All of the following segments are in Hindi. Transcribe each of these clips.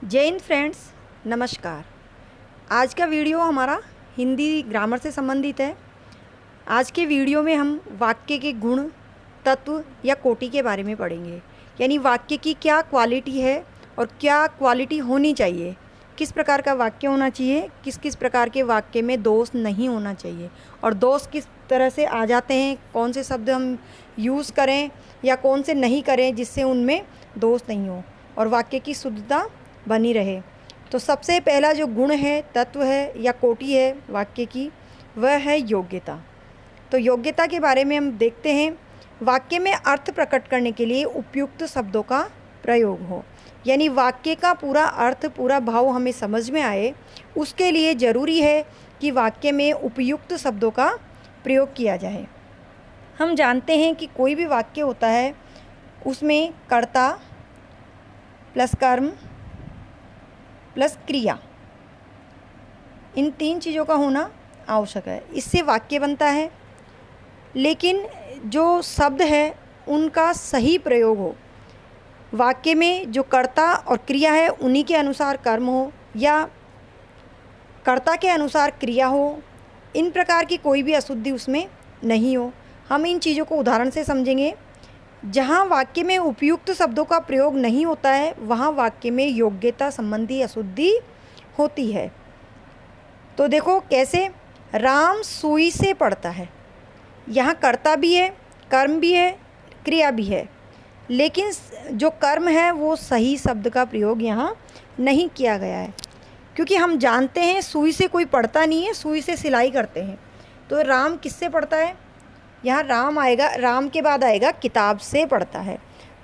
जय हिंद फ्रेंड्स, नमस्कार। आज का वीडियो हमारा हिंदी ग्रामर से संबंधित है। आज के वीडियो में हम वाक्य के गुण, तत्व या कोटि के बारे में पढ़ेंगे। यानी वाक्य की क्या क्वालिटी है और क्या क्वालिटी होनी चाहिए, किस प्रकार का वाक्य होना चाहिए, किस किस प्रकार के वाक्य में दोष नहीं होना चाहिए और दोष किस तरह से आ जाते हैं, कौन से शब्द हम यूज़ करें या कौन से नहीं करें जिससे उनमें दोष नहीं हो और वाक्य की शुद्धता बनी रहे। तो सबसे पहला जो गुण है, तत्व है या कोटि है वाक्य की, वह है योग्यता। तो योग्यता के बारे में हम देखते हैं। वाक्य में अर्थ प्रकट करने के लिए उपयुक्त शब्दों का प्रयोग हो, यानी वाक्य का पूरा अर्थ, पूरा भाव हमें समझ में आए, उसके लिए ज़रूरी है कि वाक्य में उपयुक्त शब्दों का प्रयोग किया जाए। हम जानते हैं कि कोई भी वाक्य होता है उसमें कर्ता प्लस कर्म प्लस क्रिया, इन तीन चीज़ों का होना आवश्यक है, इससे वाक्य बनता है। लेकिन जो शब्द है उनका सही प्रयोग हो, वाक्य में जो कर्ता और क्रिया है उन्हीं के अनुसार कर्म हो या कर्ता के अनुसार क्रिया हो, इन प्रकार की कोई भी अशुद्धि उसमें नहीं हो। हम इन चीज़ों को उदाहरण से समझेंगे। जहाँ वाक्य में उपयुक्त शब्दों का प्रयोग नहीं होता है वहाँ वाक्य में योग्यता संबंधी अशुद्धि होती है। तो देखो कैसे, राम सुई से पढ़ता है, यहाँ कर्ता भी है, कर्म भी है, क्रिया भी है, लेकिन जो कर्म है वो सही शब्द का प्रयोग यहाँ नहीं किया गया है, क्योंकि हम जानते हैं सुई से कोई पढ़ता नहीं है, सुई से सिलाई करते हैं। तो राम किससे पढ़ता है, यहाँ राम आएगा, राम के बाद आएगा किताब से पढ़ता है।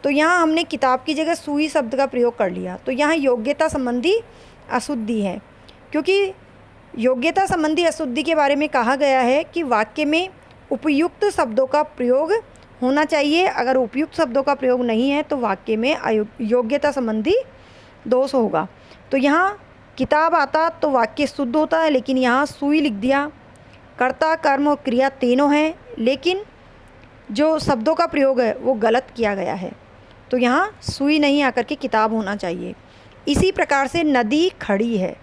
तो यहाँ हमने किताब की जगह सुई शब्द का प्रयोग कर लिया, तो यहाँ योग्यता संबंधी अशुद्धि है। क्योंकि योग्यता संबंधी अशुद्धि के बारे में कहा गया है कि वाक्य में उपयुक्त शब्दों का प्रयोग होना चाहिए। अगर उपयुक्त शब्दों का प्रयोग नहीं है तो वाक्य में योग्यता संबंधी दोष होगा। तो यहाँ किताब आता तो वाक्य शुद्ध होता है, लेकिन यहाँ सुई लिख दिया। कर्ता, कर्म और क्रिया तीनों हैं, लेकिन जो शब्दों का प्रयोग है वो गलत किया गया है, तो यहाँ सुई नहीं आकर के किताब होना चाहिए। इसी प्रकार से नदी खड़ी है,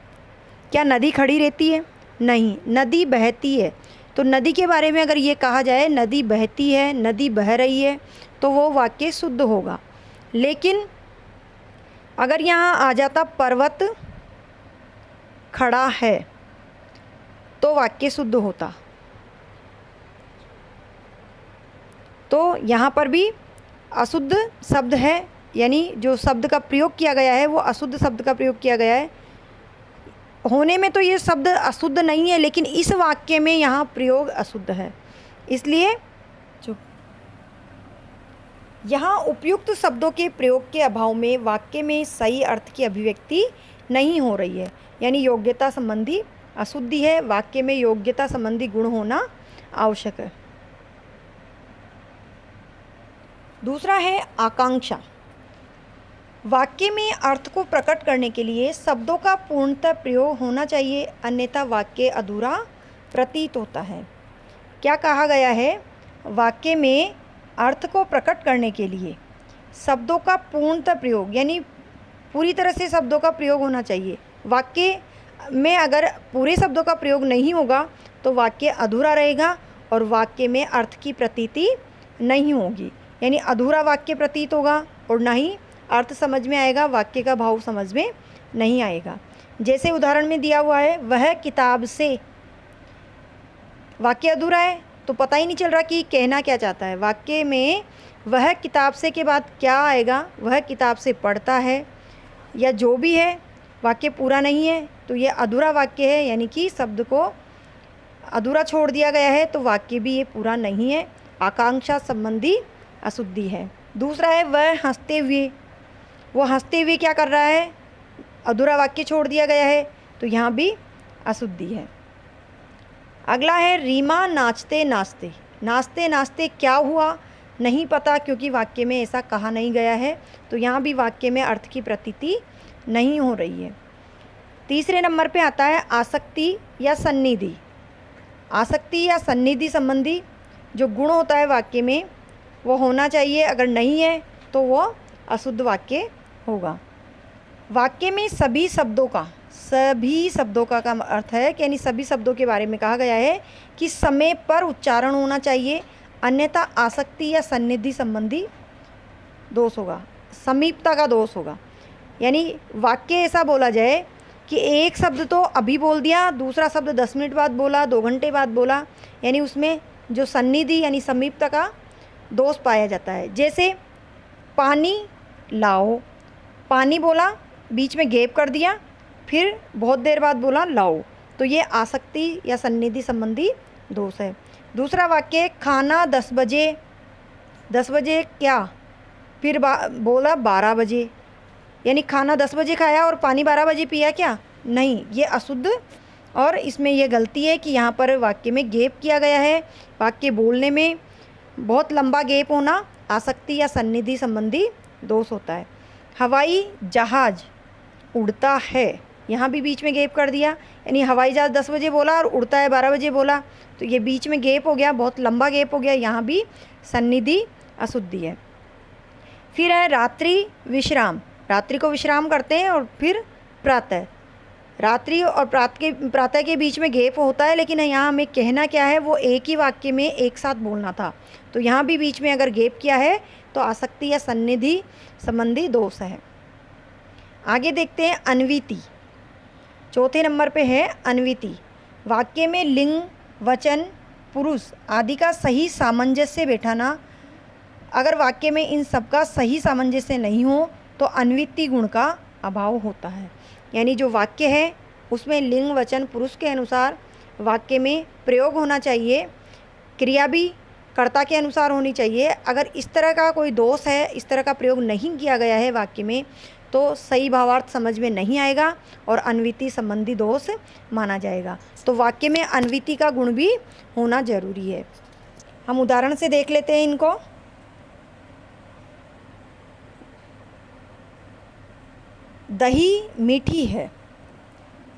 क्या नदी खड़ी रहती है? नहीं, नदी बहती है। तो नदी के बारे में अगर ये कहा जाए नदी बहती है, नदी बह रही है, तो वो वाक्य शुद्ध होगा। लेकिन अगर यहाँ आ जाता पर्वत खड़ा है तो वाक्य शुद्ध होता। तो यहाँ पर भी अशुद्ध शब्द है, यानी जो शब्द का प्रयोग किया गया है वो अशुद्ध शब्द का प्रयोग किया गया है। होने में तो ये शब्द अशुद्ध नहीं है, लेकिन इस वाक्य में यहाँ प्रयोग अशुद्ध है, इसलिए यहाँ उपयुक्त शब्दों के प्रयोग के अभाव में वाक्य में सही अर्थ की अभिव्यक्ति नहीं हो रही है, यानी योग्यता संबंधी अशुद्धि है। वाक्य में योग्यता संबंधी गुण होना आवश्यक है। दूसरा है आकांक्षा। वाक्य में अर्थ को प्रकट करने के लिए शब्दों का पूर्णतः प्रयोग होना चाहिए, अन्यथा वाक्य अधूरा प्रतीत होता है। क्या कहा गया है? वाक्य में अर्थ को प्रकट करने के लिए शब्दों का पूर्णतः प्रयोग, यानी पूरी तरह से शब्दों का प्रयोग होना चाहिए। वाक्य में अगर पूरे शब्दों का प्रयोग नहीं होगा तो वाक्य अधूरा रहेगा और वाक्य में अर्थ की प्रतीति नहीं होगी, यानी अधूरा वाक्य प्रतीत होगा और ना ही अर्थ समझ में आएगा, वाक्य का भाव समझ में नहीं आएगा। जैसे उदाहरण में दिया हुआ है, वह किताब से, वाक्य अधूरा है तो पता ही नहीं चल रहा कि कहना क्या चाहता है। वाक्य में वह किताब से के बाद क्या आएगा, वह किताब से पढ़ता है या जो भी है, वाक्य पूरा नहीं है, तो ये अधूरा वाक्य है, यानी कि शब्द को अधूरा छोड़ दिया गया है, तो वाक्य भी ये पूरा नहीं है। आकांक्षा संबंधी अशुद्धि है। दूसरा है वह हंसते हुए, वो हंसते हुए क्या कर रहा है, अधूरा वाक्य छोड़ दिया गया है, तो यहाँ भी अशुद्धि है। अगला है रीमा नाचते नाचते। नाचते नाचते क्या हुआ नहीं पता, क्योंकि वाक्य में ऐसा कहा नहीं गया है, तो यहाँ भी वाक्य में अर्थ की प्रतीति नहीं हो रही है। तीसरे नंबर पे आता है आसक्ति या सन्निधि। आसक्ति या सन्निधि संबंधी जो गुण होता है वाक्य में वो होना चाहिए, अगर नहीं है तो वो अशुद्ध वाक्य होगा। वाक्य में सभी शब्दों का का अर्थ है कि यानी सभी शब्दों के बारे में कहा गया है कि समय पर उच्चारण होना चाहिए, अन्यथा आसक्ति या सन्निधि संबंधी दोष होगा, समीपता का दोष होगा। यानी वाक्य ऐसा बोला जाए कि एक शब्द तो अभी बोल दिया, दूसरा शब्द 10 मिनट बाद बोला, 2 घंटे बाद बोला, यानी उसमें जो सन्निधि यानी समीपता का दोष पाया जाता है। जैसे पानी लाओ, पानी बोला, बीच में गैप कर दिया, फिर बहुत देर बाद बोला लाओ, तो ये आसक्ति या सन्निधि संबंधी दोष है। दूसरा वाक्य खाना 10 बजे, 10 बजे क्या, फिर बोला 12 बजे, यानी खाना 10 बजे खाया और पानी 12 बजे पिया क्या, नहीं, ये अशुद्ध और इसमें यह गलती है कि यहाँ पर वाक्य में गैप किया गया है। वाक्य बोलने में बहुत लंबा गैप होना आसक्ति या सन्निधि संबंधी दोष होता है। हवाई जहाज़ उड़ता है, यहाँ भी बीच में गैप कर दिया, यानी हवाई जहाज़ 10 बजे बोला और उड़ता है 12 बजे बोला, तो ये बीच में गैप हो गया, बहुत लंबा गैप हो गया, यहाँ भी सन्निधि अशुद्धि है। फिर है रात्रि विश्राम, रात्रि को विश्राम करते हैं और फिर प्रातः, रात्रि और प्रातः के बीच में गैप होता है, लेकिन यहाँ हमें कहना क्या है, वो एक ही वाक्य में एक साथ बोलना था, तो यहाँ भी बीच में अगर गैप किया है तो आसक्ति या सन्निधि संबंधी दोष है। आगे देखते हैं अन्विति, चौथे नंबर पे है अन्विति। वाक्य में लिंग, वचन, पुरुष आदि का सही सामंजस्य बैठाना, अगर वाक्य में इन सब का सही सामंजस्य नहीं हो तो अन्विति गुण का अभाव होता है। यानी जो वाक्य है उसमें लिंग, वचन, पुरुष के अनुसार वाक्य में प्रयोग होना चाहिए, क्रिया भी कर्ता के अनुसार होनी चाहिए। अगर इस तरह का कोई दोष है, इस तरह का प्रयोग नहीं किया गया है वाक्य में, तो सही भावार्थ समझ में नहीं आएगा और अन्विति संबंधी दोष माना जाएगा। तो वाक्य में अन्विति का गुण भी होना जरूरी है। हम उदाहरण से देख लेते हैं इनको। दही मीठी है,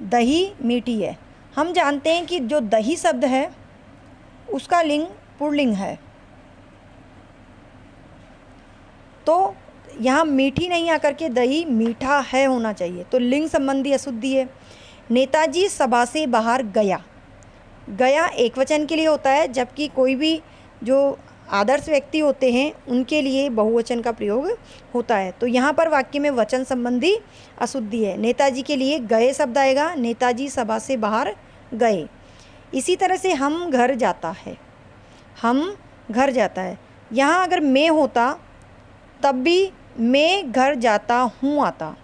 दही मीठी है। हम जानते हैं कि जो दही शब्द है उसका लिंग पुल्लिंग है, तो यहाँ मीठी नहीं आकर के दही मीठा है होना चाहिए, तो लिंग संबंधी अशुद्धि है। नेताजी सभा से बाहर गया, गया एक वचन के लिए होता है, जबकि कोई भी जो आदर्श व्यक्ति होते हैं उनके लिए बहुवचन का प्रयोग होता है। तो यहाँ पर वाक्य में वचन संबंधी अशुद्धि है। नेताजी के लिए गए शब्द आएगा, नेताजी सभा से बाहर गए। इसी तरह से हम घर जाता है, हम घर जाता है, यहाँ अगर मैं होता तब भी मैं घर जाता हूँ आता,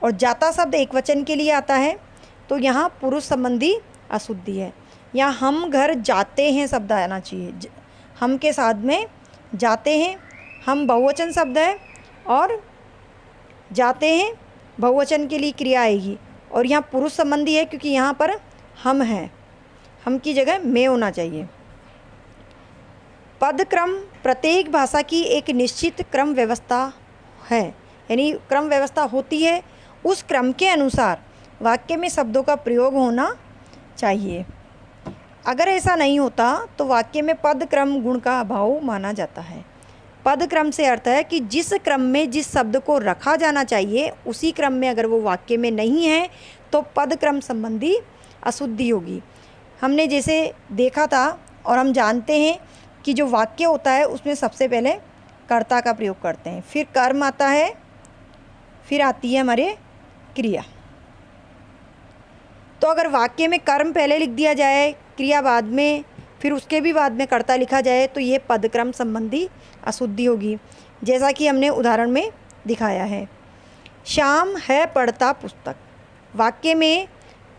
और जाता शब्द एक वचन के लिए आता है, तो यहाँ पुरुष संबंधी अशुद्धि है। यहाँ हम घर जाते हैं शब्द आना चाहिए, हम के साथ में जाते हैं, हम बहुवचन शब्द है और जाते हैं बहुवचन के लिए क्रिया आएगी, और यहाँ पुरुष संबंधी है क्योंकि यहाँ पर हम हैं, हम की जगह मैं होना चाहिए। पद क्रम प्रत्येक भाषा की एक निश्चित क्रम व्यवस्था है, यानी क्रम व्यवस्था होती है, उस क्रम के अनुसार वाक्य में शब्दों का प्रयोग होना चाहिए। अगर ऐसा नहीं होता तो वाक्य में पद क्रम गुण का अभाव माना जाता है। पद क्रम से अर्थ है कि जिस क्रम में जिस शब्द को रखा जाना चाहिए उसी क्रम में अगर वो वाक्य में नहीं है तो पद क्रम संबंधी अशुद्धि होगी। हमने जैसे देखा था और हम जानते हैं कि जो वाक्य होता है उसमें सबसे पहले कर्ता का प्रयोग करते हैं, फिर कर्म आता है, फिर आती है हमारे क्रिया। तो अगर वाक्य में कर्म पहले लिख दिया जाए, क्रिया बाद में, फिर उसके भी बाद में कर्ता लिखा जाए, तो ये पदक्रम संबंधी अशुद्धि होगी, जैसा कि हमने उदाहरण में दिखाया है। श्याम है पढ़ता पुस्तक। वाक्य में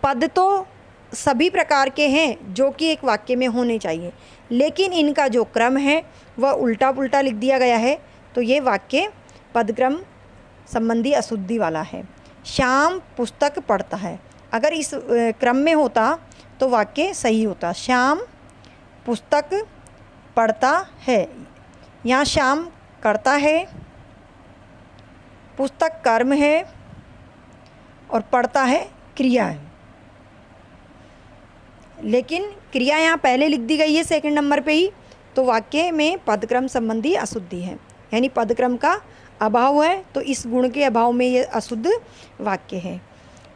पद तो सभी प्रकार के हैं जो कि एक वाक्य में होने चाहिए, लेकिन इनका जो क्रम है वह उल्टा पुल्टा लिख दिया गया है, तो ये वाक्य पदक्रम संबंधी अशुद्धि वाला है। श्याम पुस्तक पढ़ता है, अगर इस क्रम में होता तो वाक्य सही होता। श्याम पुस्तक पढ़ता है, यहाँ श्याम करता है, पुस्तक कर्म है और पढ़ता है क्रिया है, लेकिन क्रिया यहाँ पहले लिख दी गई है सेकंड नंबर पे ही, तो वाक्य में पदक्रम संबंधी अशुद्धि है, यानी पदक्रम का अभाव है तो इस गुण के अभाव में ये अशुद्ध वाक्य है।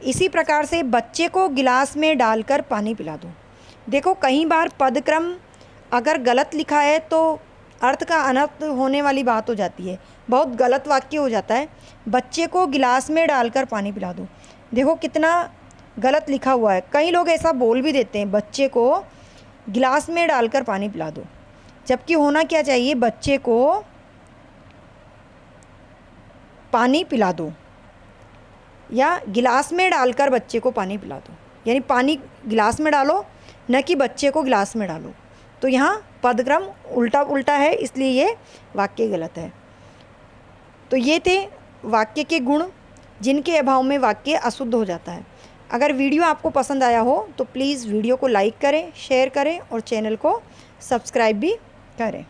इसी प्रकार से बच्चे को गिलास में डालकर पानी पिला दो। देखो कई बार पदक्रम अगर गलत लिखा है तो अर्थ का अनर्थ होने वाली बात हो जाती है, बहुत गलत वाक्य हो जाता है। बच्चे को गिलास में डालकर पानी पिला दो, देखो कितना गलत लिखा हुआ है। कई लोग ऐसा बोल भी देते हैं, बच्चे को गिलास में डालकर पानी पिला दो, जबकि होना क्या चाहिए, बच्चे को पानी पिला दो या गिलास में डालकर बच्चे को पानी पिला दो, यानी पानी गिलास में डालो न कि बच्चे को गिलास में डालो। तो यहाँ पदक्रम उल्टा उल्टा है, इसलिए ये वाक्य गलत है। तो ये थे वाक्य के गुण जिनके अभाव में वाक्य अशुद्ध हो जाता है। अगर वीडियो आपको पसंद आया हो तो प्लीज़ वीडियो को लाइक करें, शेयर करें और चैनल को सब्सक्राइब भी करें।